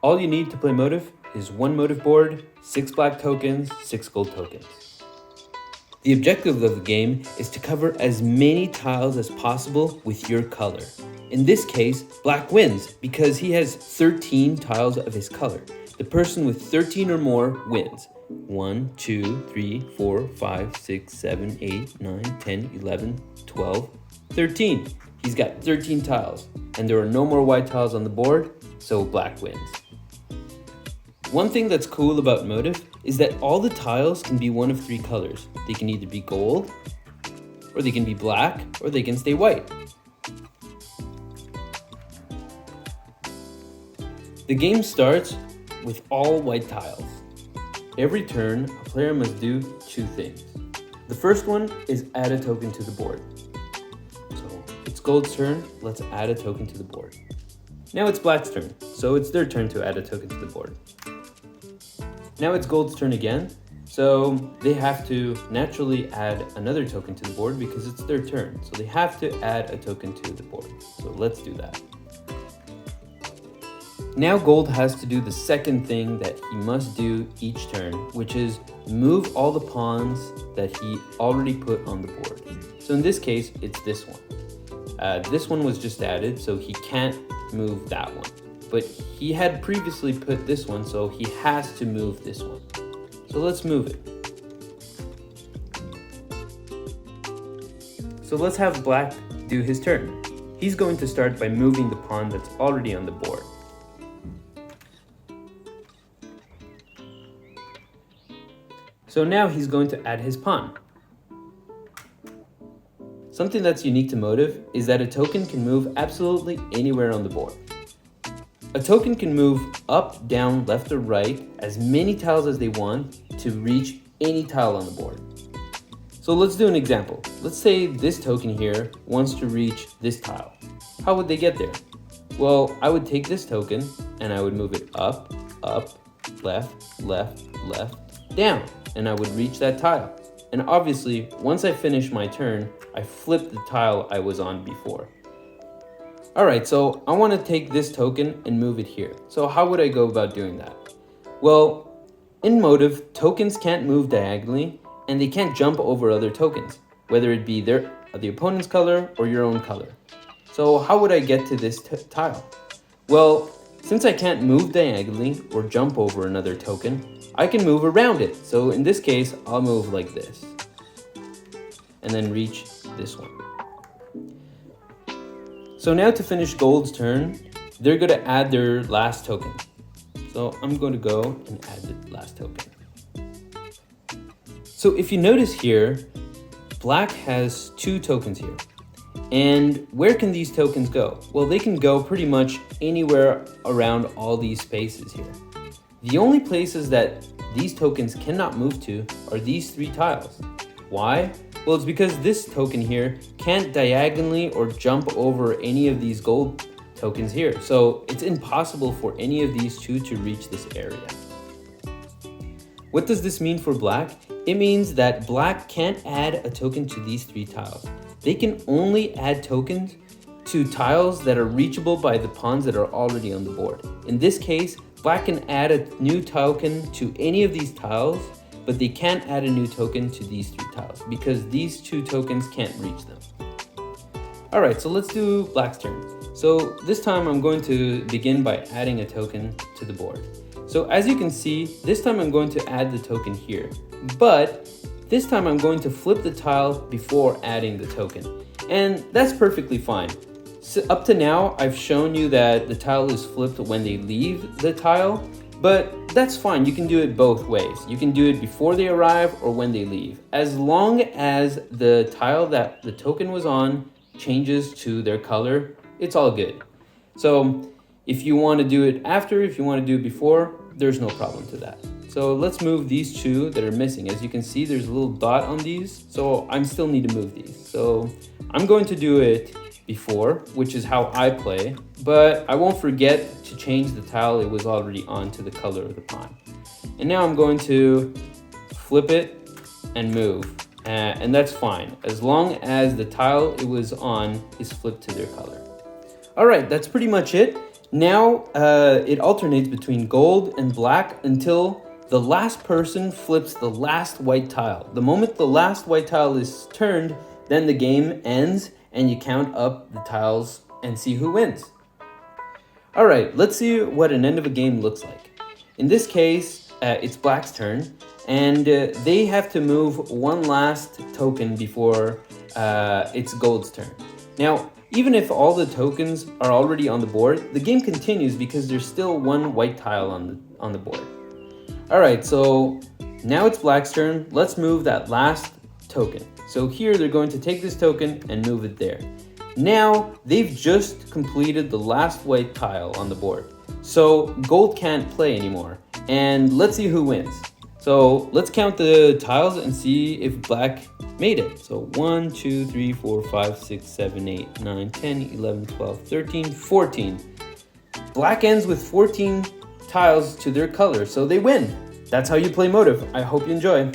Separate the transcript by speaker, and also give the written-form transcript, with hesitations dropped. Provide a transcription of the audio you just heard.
Speaker 1: All you need to play Motif is one Motif board, 6 black tokens, 6 gold tokens. The objective of the game is to cover as many tiles as possible with your color. In this case, black wins because he has 13 tiles of his color. The person with 13 or more wins. 1, 2, 3, 4, 5, 6, 7, 8, 9, 10, 11, 12, 13. He's got 13 tiles, and there are no more white tiles on the board, so black wins. One thing that's cool about Motif is that all the tiles can be one of 3 colors. They can either be gold, or they can be black, or they can stay white. The game starts with all white tiles. Every turn, a player must do 2 things. The first one is add a token to the board. So it's gold's turn, let's add a token to the board. Now it's black's turn, so it's their turn to add a token to the board. Now it's gold's turn again, so they have to naturally add another token to the board because it's their turn. So they have to add a token to the board. So let's do that. Now gold has to do the second thing that he must do each turn, which is move all the pawns that he already put on the board. So in this case, it's this one. This one was just added, so he can't move that one. But he had previously put this one, so he has to move this one. So let's move it. So let's have black do his turn. He's going to start by moving the pawn that's already on the board. So now he's going to add his pawn. Something that's unique to Motif is that a token can move absolutely anywhere on the board. A token can move up, down, left, or right as many tiles as they want to reach any tile on the board. So let's do an example. Let's say this token here wants to reach this tile. How would they get there? Well, I would take this token and I would move it up, left, left, left, down, and I would reach that tile. And obviously, once I finish my turn, I flip the tile I was on before. Alright, so I want to take this token and move it here. So how would I go about doing that? Well, in Motif, tokens can't move diagonally and they can't jump over other tokens, whether it be the opponent's color or your own color. So how would I get to this tile? Well, since I can't move diagonally or jump over another token, I can move around it. So in this case, I'll move like this and then reach this one. So now to finish gold's turn, they're going to add their last token. So I'm going to go and add the last token. So if you notice here, black has 2 tokens here. And where can these tokens go? Well, they can go pretty much anywhere around all these spaces here. The only places that these tokens cannot move to are these 3 tiles. Why? Well, it's because this token here can't diagonally or jump over any of these gold tokens here. So it's impossible for any of these 2 to reach this area. What does this mean for black? It means that black can't add a token to these 3 tiles. They can only add tokens to tiles that are reachable by the pawns that are already on the board. In this case, black can add a new token to any of these tiles, but they can't add a new token to these 3 tiles because these 2 tokens can't reach them. Alright, so let's do black's turn. So this time I'm going to begin by adding a token to the board. So as you can see, this time I'm going to add the token here, but this time I'm going to flip the tile before adding the token. And that's perfectly fine. So up to now, I've shown you that the tile is flipped when they leave the tile, but that's fine. You can do it both ways. You can do it before they arrive or when they leave. As long as the tile that the token was on changes to their color, it's all good. So if you want to do it after, if you want to do it before, there's no problem to that. So let's move these 2 that are missing. As you can see, there's a little dot on these, so I still need to move these. So I'm going to do it before, which is how I play, but I won't forget to change the tile it was already on to the color of the pawn. And now I'm going to flip it and move, and that's fine, as long as the tile it was on is flipped to their color. All right, that's pretty much it. Now it alternates between gold and black until the last person flips the last white tile. The moment the last white tile is turned, then the game ends and you count up the tiles and see who wins. All right, let's see what an end of a game looks like. In this case, it's black's turn, and they have to move one last token before it's gold's turn. Now, even if all the tokens are already on the board, the game continues because there's still one white tile on the board. All right, so now it's black's turn. Let's move that last token. So here they're going to take this token and move it there. Now they've just completed the last white tile on the board. So gold can't play anymore. And let's see who wins. So let's count the tiles and see if black made it. So 1, 2, 3, 4, 5, 6, 7, 8, 9, 10, 11, 12, 13, 14. Black ends with 14 tiles to their color, so they win. That's how you play Motif. I hope you enjoy.